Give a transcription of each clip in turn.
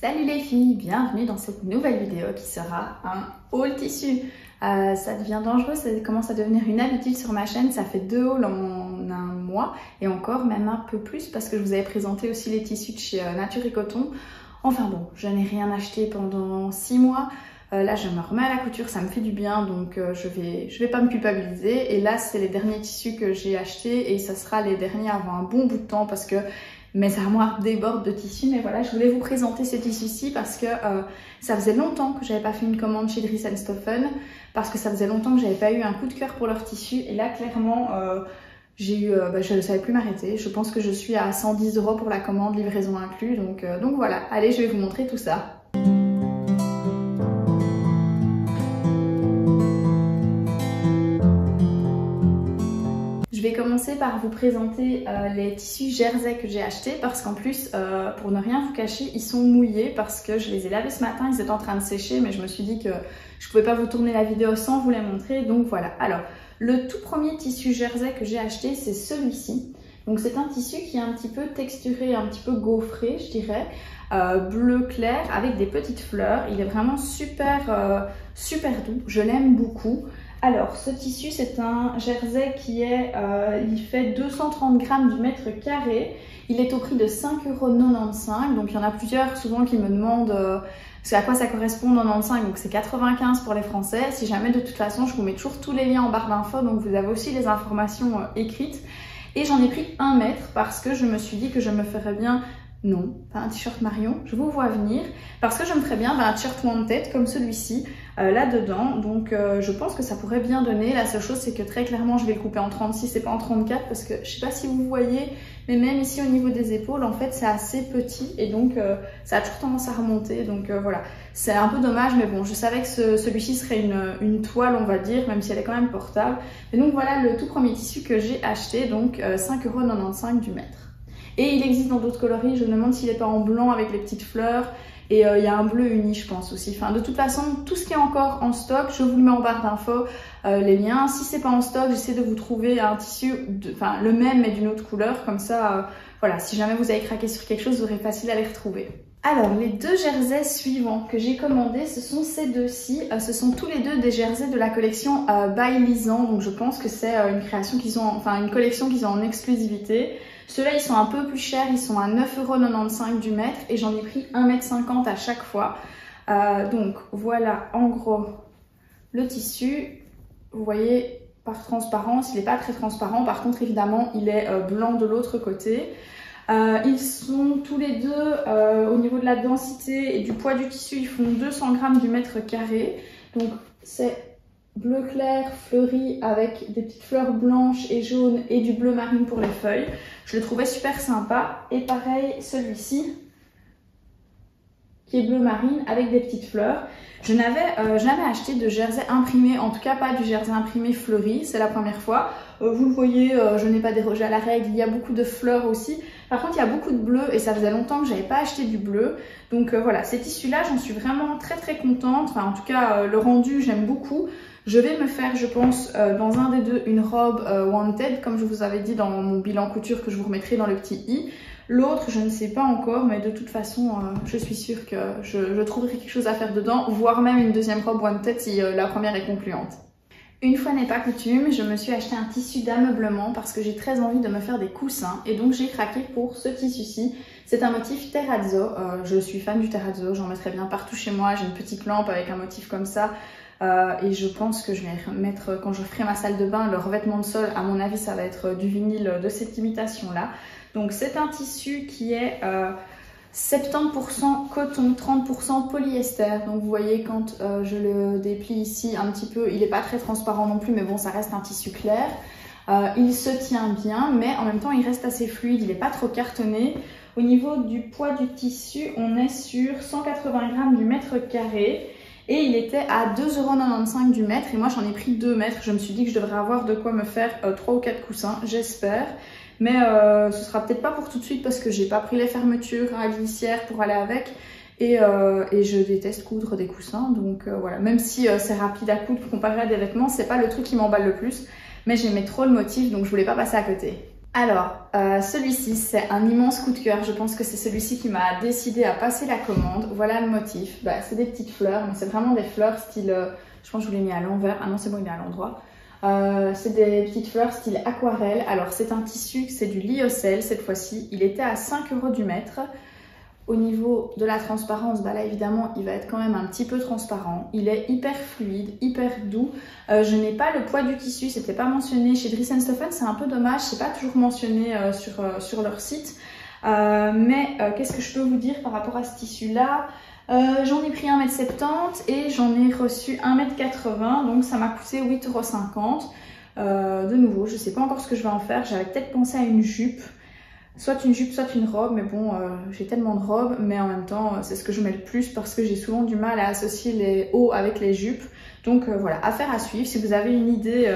Salut les filles, bienvenue dans cette nouvelle vidéo qui sera un haul tissu. Ça devient dangereux, ça commence à devenir une habitude sur ma chaîne, ça fait 2 hauls en un mois et encore même un peu plus parce que je vous avais présenté aussi les tissus de chez Nature & Coton. Enfin bon, je n'ai rien acheté pendant 6 mois. Là je me remets à la couture, ça me fait du bien donc je vais pas me culpabiliser. Et là c'est les derniers tissus que j'ai achetés et ça sera les derniers avant un bon bout de temps parce que mes armoires débordent de tissus. Mais voilà, je voulais vous présenter ces tissus-ci parce que ça faisait longtemps que j'avais pas fait une commande chez Dries & Stoffen, parce que ça faisait longtemps que j'avais pas eu un coup de cœur pour leurs tissus. Et là clairement je ne savais plus m'arrêter. Je pense que je suis à 110 € pour la commande, livraison inclus. Donc voilà, allez, je vais vous montrer tout ça. Je vais commencer par vous présenter les tissus jersey que j'ai achetés parce qu'en plus, pour ne rien vous cacher, ils sont mouillés parce que je les ai lavés ce matin, ils étaient en train de sécher, mais je me suis dit que je pouvais pas vous tourner la vidéo sans vous les montrer, donc voilà. Alors, le tout premier tissu jersey que j'ai acheté, c'est celui-ci. Donc c'est un tissu qui est un petit peu texturé, un petit peu gaufré, je dirais, bleu clair avec des petites fleurs. Il est vraiment super doux, je l'aime beaucoup. Alors, ce tissu, c'est un jersey qui est, il fait 230 grammes du mètre carré. Il est au prix de 5,95 €. Donc, il y en a plusieurs souvent qui me demandent à quoi ça correspond 95. Donc, c'est 95 pour les Français. Si jamais, de toute façon, je vous mets toujours tous les liens en barre d'infos. Donc, vous avez aussi les informations écrites. Et j'en ai pris 1 mètre parce que je me suis dit que je me ferais bien... Non, pas un t-shirt Marion, je vous vois venir. Parce que je me ferais bien un t-shirt Wanted comme celui-ci là-dedans. Donc je pense que ça pourrait bien donner. La seule chose, c'est que très clairement, je vais le couper en 36 et pas en 34. Parce que je sais pas si vous voyez, mais même ici au niveau des épaules, en fait, c'est assez petit. Et donc ça a toujours tendance à remonter. Donc voilà, c'est un peu dommage. Mais bon, je savais que celui-ci serait une toile, on va dire, même si elle est quand même portable. Et donc voilà le tout premier tissu que j'ai acheté. Donc 5,95 € du mètre. Et il existe dans d'autres coloris, je me demande s'il n'est pas en blanc avec les petites fleurs. Et il y a un bleu uni, je pense aussi. Enfin, de toute façon, tout ce qui est encore en stock, je vous le mets en barre d'infos, les liens. Si c'est pas en stock, j'essaie de vous trouver un tissu, le même mais d'une autre couleur. Comme ça, voilà, si jamais vous avez craqué sur quelque chose, vous aurez facile à les retrouver. Alors, les 2 jerseys suivants que j'ai commandés, ce sont ces deux-ci. Ce sont tous les 2 des jerseys de la collection By Lisan. Donc, je pense que c'est une création qu'ils ont, une collection qu'ils ont en exclusivité. Ceux-là, ils sont un peu plus chers, ils sont à 9,95 € du mètre et j'en ai pris 1,50 m à chaque fois. Donc voilà, en gros, le tissu. Vous voyez, par transparence, il n'est pas très transparent. Par contre, évidemment, il est blanc de l'autre côté. Ils sont tous les 2 au niveau de la densité et du poids du tissu, ils font 200 grammes du mètre carré. Donc c'est bleu clair fleuri avec des petites fleurs blanches et jaunes et du bleu marine pour les feuilles. Je le trouvais super sympa. Et pareil, celui-ci qui est bleu marine avec des petites fleurs. Je n'avais jamais acheté de jersey imprimé, en tout cas pas du jersey imprimé fleuri, c'est la première fois. Vous le voyez, je n'ai pas dérogé à la règle, il y a beaucoup de fleurs aussi. Par contre, il y a beaucoup de bleu et ça faisait longtemps que j'avais pas acheté du bleu. Donc voilà, ces tissus-là, j'en suis vraiment très contente. Enfin, en tout cas, le rendu, j'aime beaucoup. Je vais me faire, je pense, dans un des 2, une robe Wanted, comme je vous avais dit dans mon bilan couture que je vous remettrai dans le petit i. L'autre, je ne sais pas encore, mais de toute façon, je suis sûre que je trouverai quelque chose à faire dedans, voire même une deuxième robe Wanted si la première est concluante. Une fois n'est pas coutume, je me suis acheté un tissu d'ameublement parce que j'ai très envie de me faire des coussins. Et donc j'ai craqué pour ce tissu-ci. C'est un motif terrazzo. Je suis fan du terrazzo, j'en mettrais bien partout chez moi. J'ai une petite lampe avec un motif comme ça. Et je pense que je vais mettre, quand je ferai ma salle de bain, le revêtement de sol, à mon avis ça va être du vinyle de cette imitation là. Donc c'est un tissu qui est 70% coton, 30% polyester. Donc vous voyez quand je le déplie ici un petit peu, il n'est pas très transparent non plus, mais bon ça reste un tissu clair. Il se tient bien, mais en même temps il reste assez fluide, il n'est pas trop cartonné. Au niveau du poids du tissu, on est sur 180 grammes du mètre carré. Et il était à 2,95 € du mètre et moi j'en ai pris 2 mètres. Je me suis dit que je devrais avoir de quoi me faire 3 ou 4 coussins, j'espère. Mais ce sera peut-être pas pour tout de suite parce que j'ai pas pris les fermetures à glissière pour aller avec. Et je déteste coudre des coussins. Donc voilà, même si c'est rapide à coudre comparé à des vêtements, c'est pas le truc qui m'emballe le plus. Mais j'aimais trop le motif donc je voulais pas passer à côté. Alors, celui-ci, c'est un immense coup de cœur. Je pense que c'est celui-ci qui m'a décidé à passer la commande. Voilà le motif. Bah, c'est des petites fleurs, mais c'est vraiment des fleurs style... je pense que je vous l'ai mis à l'envers. Ah non, c'est bon, il est à l'endroit. C'est des petites fleurs style aquarelle. Alors, c'est un tissu, c'est du lyocell cette fois-ci. Il était à 5 € du mètre. Au niveau de la transparence, bah là évidemment il va être quand même un petit peu transparent. Il est hyper fluide, hyper doux. Je n'ai pas le poids du tissu, c'était pas mentionné chez Dries & Stephen, c'est un peu dommage, c'est pas toujours mentionné sur leur site. Qu'est-ce que je peux vous dire par rapport à ce tissu là? J'en ai pris 1,70 m et j'en ai reçu 1,80 m, donc ça m'a coûté 8,50 €. De nouveau, je sais pas encore ce que je vais en faire, j'avais peut-être pensé à une jupe. Soit une jupe, soit une robe, mais bon, j'ai tellement de robes, mais en même temps, c'est ce que je mets le plus parce que j'ai souvent du mal à associer les hauts avec les jupes. Donc voilà, affaire à suivre. Si vous avez une idée,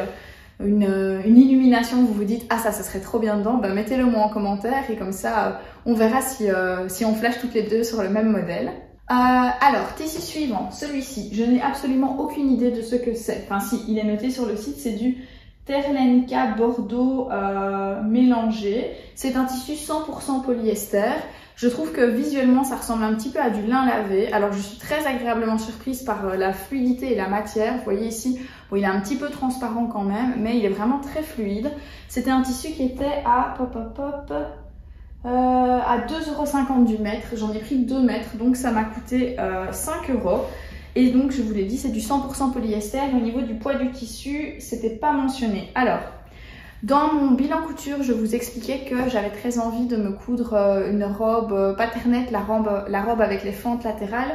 une illumination, vous vous dites « Ah ça serait trop bien dedans », bah, mettez-le moi en commentaire et comme ça, on verra si on flash toutes les deux sur le même modèle. Alors, tissu suivant, celui-ci, je n'ai absolument aucune idée de ce que c'est. Enfin si, il est noté sur le site, c'est du Terlenka Bordeaux mélangé. C'est un tissu 100% polyester. Je trouve que visuellement ça ressemble un petit peu à du lin lavé. Alors je suis très agréablement surprise par la fluidité et la matière. Vous voyez ici, bon, il est un petit peu transparent quand même, mais il est vraiment très fluide. C'était un tissu qui était à 2,50 € du mètre. J'en ai pris 2 mètres, donc ça m'a coûté 5 €. Et donc, je vous l'ai dit, c'est du 100% polyester. Au niveau du poids du tissu, c'était pas mentionné. Alors, dans mon bilan couture, je vous expliquais que j'avais très envie de me coudre une robe paternette, la robe avec les fentes latérales.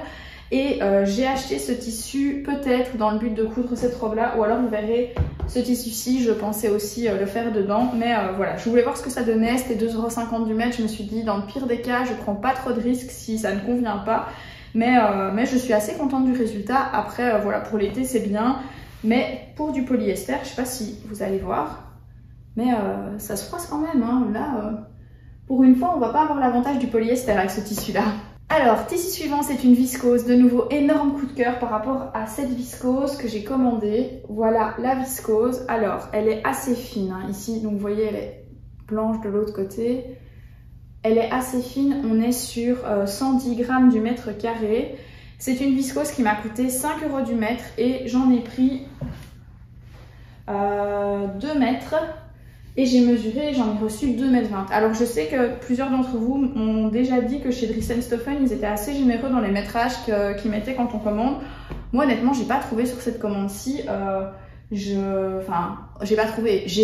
Et j'ai acheté ce tissu peut-être dans le but de coudre cette robe-là. Ou alors, vous verrez, ce tissu-ci, je pensais aussi le faire dedans. Mais voilà, je voulais voir ce que ça donnait. C'était 2,50 € du mètre. Je me suis dit, dans le pire des cas, je prends pas trop de risques si ça ne convient pas. Mais je suis assez contente du résultat. Après, voilà, pour l'été, c'est bien. Mais pour du polyester, je sais pas si vous allez voir, mais ça se froisse quand même. Hein. Là, pour une fois, on va pas avoir l'avantage du polyester avec ce tissu-là. Alors, tissu suivant, c'est une viscose. De nouveau, énorme coup de cœur par rapport à cette viscose que j'ai commandée. Voilà la viscose. Alors, elle est assez fine. Hein. Ici, donc vous voyez, elle est blanche de l'autre côté. Elle est assez fine, on est sur 110 g du mètre carré. C'est une viscose qui m'a coûté 5 € du mètre et j'en ai pris 2 mètres et j'ai mesuré et j'en ai reçu 2,20 m. Alors je sais que plusieurs d'entre vous m'ont déjà dit que chez Dries & Stephen, ils étaient assez généreux dans les métrages qu'ils mettaient quand on commande. Moi honnêtement, j'ai pas trouvé sur cette commande-ci. J'ai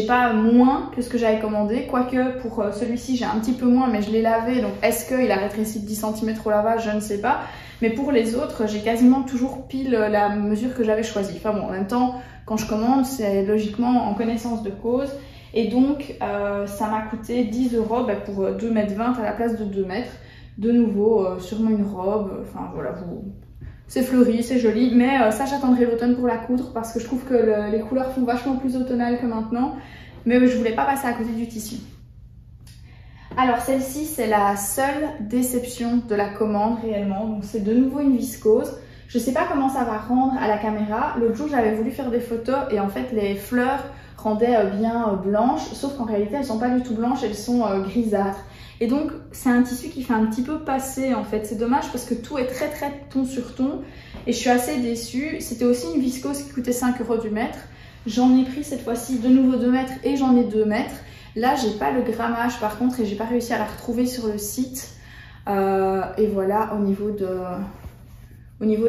pas moins que ce que j'avais commandé, quoique pour celui-ci j'ai un petit peu moins, mais je l'ai lavé, donc est-ce qu'il a rétréci de 10 cm au lavage, je ne sais pas. Mais pour les autres, j'ai quasiment toujours pile la mesure que j'avais choisie. Enfin bon, en même temps, quand je commande, c'est logiquement en connaissance de cause. Et donc, ça m'a coûté 10 € pour 2,20 m à la place de 2 mètres. De nouveau, sûrement une robe, enfin voilà, c'est fleuri, c'est joli, mais ça j'attendrai l'automne pour la coudre parce que je trouve que les couleurs font vachement plus automnales que maintenant. Mais je voulais pas passer à côté du tissu. Alors celle-ci, c'est la seule déception de la commande réellement. Donc c'est de nouveau une viscose. Je sais pas comment ça va rendre à la caméra. L'autre jour, j'avais voulu faire des photos et en fait les fleurs rendaient bien blanches, sauf qu'en réalité elles sont pas du tout blanches, elles sont grisâtres. Et donc c'est un tissu qui fait un petit peu passer en fait. C'est dommage parce que tout est très ton sur ton et je suis assez déçue. C'était aussi une viscose qui coûtait 5 € du mètre. J'en ai pris cette fois-ci de nouveau 2 mètres et j'en ai 2 mètres. Là j'ai pas le grammage par contre et j'ai pas réussi à la retrouver sur le site. Et voilà, au niveau de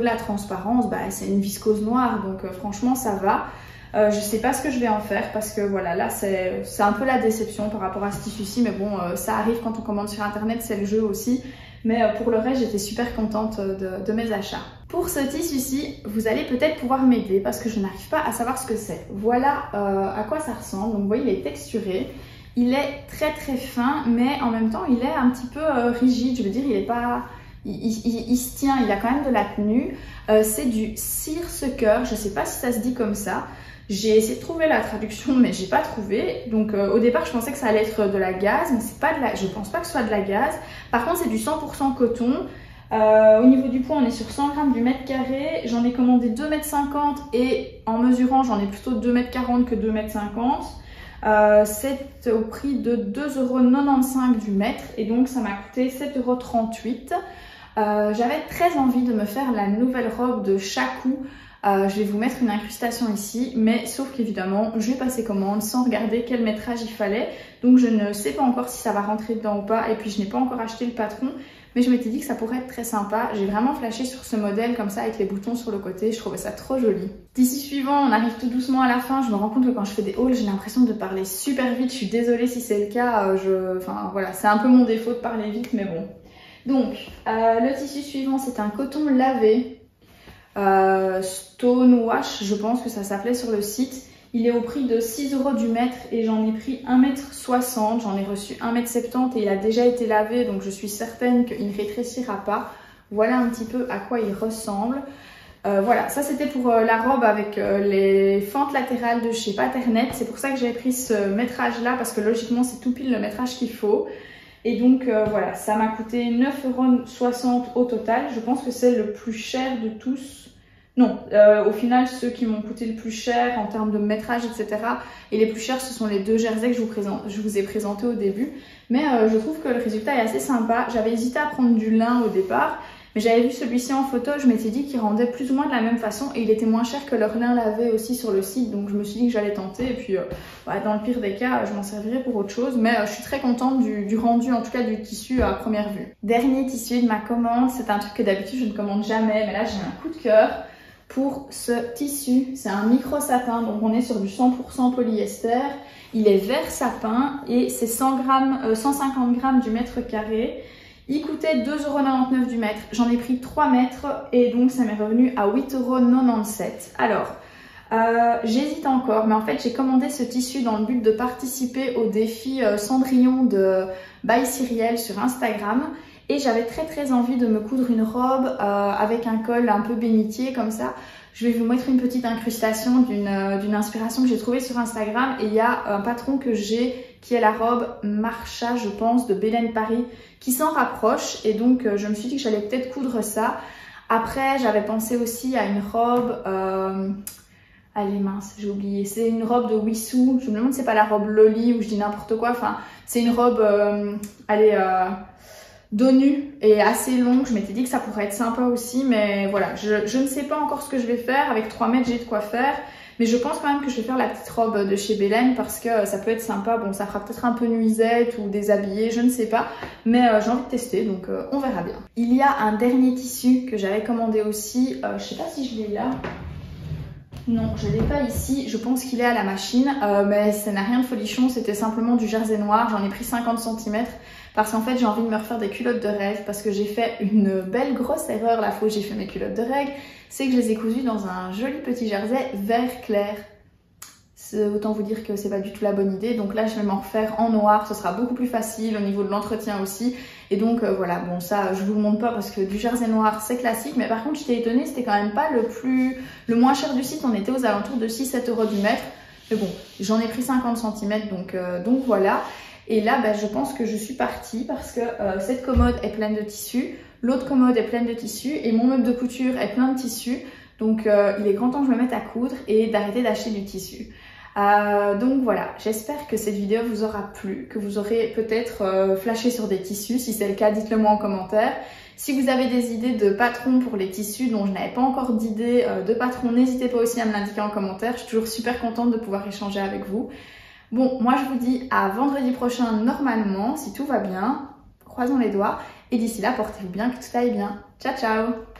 la transparence, bah, c'est une viscose noire donc franchement ça va. Je sais pas ce que je vais en faire parce que voilà, là c'est un peu la déception par rapport à ce tissu-ci, mais bon, ça arrive quand on commande sur internet, c'est le jeu aussi. Mais pour le reste, j'étais super contente de mes achats. Pour ce tissu-ci, vous allez peut-être pouvoir m'aider parce que je n'arrive pas à savoir ce que c'est. Voilà à quoi ça ressemble. Donc vous voyez, il est texturé. Il est très fin, mais en même temps, il est un petit peu rigide. Je veux dire, il est pas... Il se tient, il a quand même de la tenue. C'est du seersucker, je sais pas si ça se dit comme ça. J'ai essayé de trouver la traduction, mais j'ai pas trouvé. Donc au départ, je pensais que ça allait être de la gaze, mais c'est pas de la... je pense pas que ce soit de la gaze. Par contre, c'est du 100% coton. Au niveau du poids, on est sur 100 g du mètre carré. J'en ai commandé 2,50 m et en mesurant, j'en ai plutôt 2,40 m que 2,50 m. C'est au prix de 2,95 € du mètre et donc ça m'a coûté 7,38 €. J'avais très envie de me faire la nouvelle robe de Shaku. Je vais vous mettre une incrustation ici, mais sauf qu'évidemment, je vais passer commande sans regarder quel métrage il fallait. Donc je ne sais pas encore si ça va rentrer dedans ou pas. Et puis je n'ai pas encore acheté le patron, mais je m'étais dit que ça pourrait être très sympa. J'ai vraiment flashé sur ce modèle comme ça avec les boutons sur le côté. Je trouvais ça trop joli. Tissu suivant, on arrive tout doucement à la fin. Je me rends compte que quand je fais des hauls, j'ai l'impression de parler super vite. Je suis désolée si c'est le cas. Enfin voilà, c'est un peu mon défaut de parler vite, mais bon. Donc, le tissu suivant, c'est un coton lavé. Stone Wash, je pense que ça s'appelait sur le site. Il est au prix de 6 € du mètre et j'en ai pris 1,60 m. J'en ai reçu 1,70 m et il a déjà été lavé, donc je suis certaine qu'il ne rétrécira pas. Voilà un petit peu à quoi il ressemble. Voilà, ça c'était pour la robe avec les fentes latérales de chez Paternet. C'est pour ça que j'avais pris ce métrage là, parce que logiquement c'est tout pile le métrage qu'il faut. Et donc voilà, ça m'a coûté 9,60 € au total. Je pense que c'est le plus cher de tous. Non, au final, ceux qui m'ont coûté le plus cher en termes de métrage, etc. Et les plus chers, ce sont les deux jerseys que je vous ai présentés au début. Mais je trouve que le résultat est assez sympa. J'avais hésité à prendre du lin au départ, mais j'avais vu celui-ci en photo. Je m'étais dit qu'il rendait plus ou moins de la même façon et il était moins cher que leur lin lavé aussi sur le site. Donc je me suis dit que j'allais tenter et puis dans le pire des cas, je m'en servirai pour autre chose. Mais je suis très contente du rendu, en tout cas du tissu à première vue. Dernier tissu de ma commande, c'est un truc que d'habitude je ne commande jamais, mais là j'ai un coup de cœur pour ce tissu. C'est un micro satin, donc on est sur du 100% polyester. Il est vert sapin et c'est 150 grammes du mètre carré. Il coûtait 2,99 € du mètre. J'en ai pris 3 mètres et donc ça m'est revenu à 8,97 €. Alors, j'hésite encore, mais en fait j'ai commandé ce tissu dans le but de participer au défi Cendrillon de By Cyrielle sur Instagram. Et j'avais très envie de me coudre une robe avec un col un peu bénitier comme ça. Je vais vous mettre une petite incrustation d'une inspiration que j'ai trouvée sur Instagram. Et il y a un patron que j'ai qui est la robe Marcha, je pense, de Belen Paris, qui s'en rapproche. Et donc je me suis dit que j'allais peut-être coudre ça. Après, j'avais pensé aussi à une robe... allez mince, j'ai oublié. C'est une robe de Wissou. Je me demande si c'est pas la robe Loli ou je dis n'importe quoi. Enfin, c'est une robe... dos nu et assez longue. Je m'étais dit que ça pourrait être sympa aussi, mais voilà, je ne sais pas encore ce que je vais faire. Avec 3 mètres, j'ai de quoi faire, mais je pense quand même que je vais faire la petite robe de chez Belen parce que ça peut être sympa. Bon, ça fera peut-être un peu nuisette ou déshabillé, je ne sais pas, mais j'ai envie de tester, donc on verra bien. Il y a un dernier tissu que j'avais commandé aussi, je sais pas si je l'ai là. Non, je ne l'ai pas ici, je pense qu'il est à la machine, mais ça n'a rien de folichon, c'était simplement du jersey noir. J'en ai pris 50 cm parce qu'en fait j'ai envie de me refaire des culottes de rêve parce que j'ai fait une belle grosse erreur la fois où j'ai fait mes culottes de règle, c'est que je les ai cousues dans un joli petit jersey vert clair. Autant vous dire que c'est pas du tout la bonne idée, donc là je vais m'en refaire en noir, ce sera beaucoup plus facile au niveau de l'entretien aussi. Et donc voilà, bon ça je vous le montre pas parce que du jersey noir c'est classique, mais par contre j'étais étonnée, c'était quand même pas le moins cher du site, on était aux alentours de 6-7 € du mètre. Mais bon, j'en ai pris 50 cm, donc voilà. Et là, je pense que je suis partie parce que cette commode est pleine de tissus, l'autre commode est pleine de tissus et mon meuble de couture est plein de tissus. Donc il est grand temps que je me mette à coudre et d'arrêter d'acheter du tissu. Donc voilà, j'espère que cette vidéo vous aura plu, que vous aurez peut-être flashé sur des tissus. Si c'est le cas, dites-le moi en commentaire. Si vous avez des idées de patrons pour les tissus dont je n'avais pas encore d'idées de patrons, n'hésitez pas aussi à me l'indiquer en commentaire. Je suis toujours super contente de pouvoir échanger avec vous. Bon, moi je vous dis à vendredi prochain normalement, si tout va bien. Croisons les doigts. Et d'ici là, portez-vous bien, que tout aille bien. Ciao, ciao!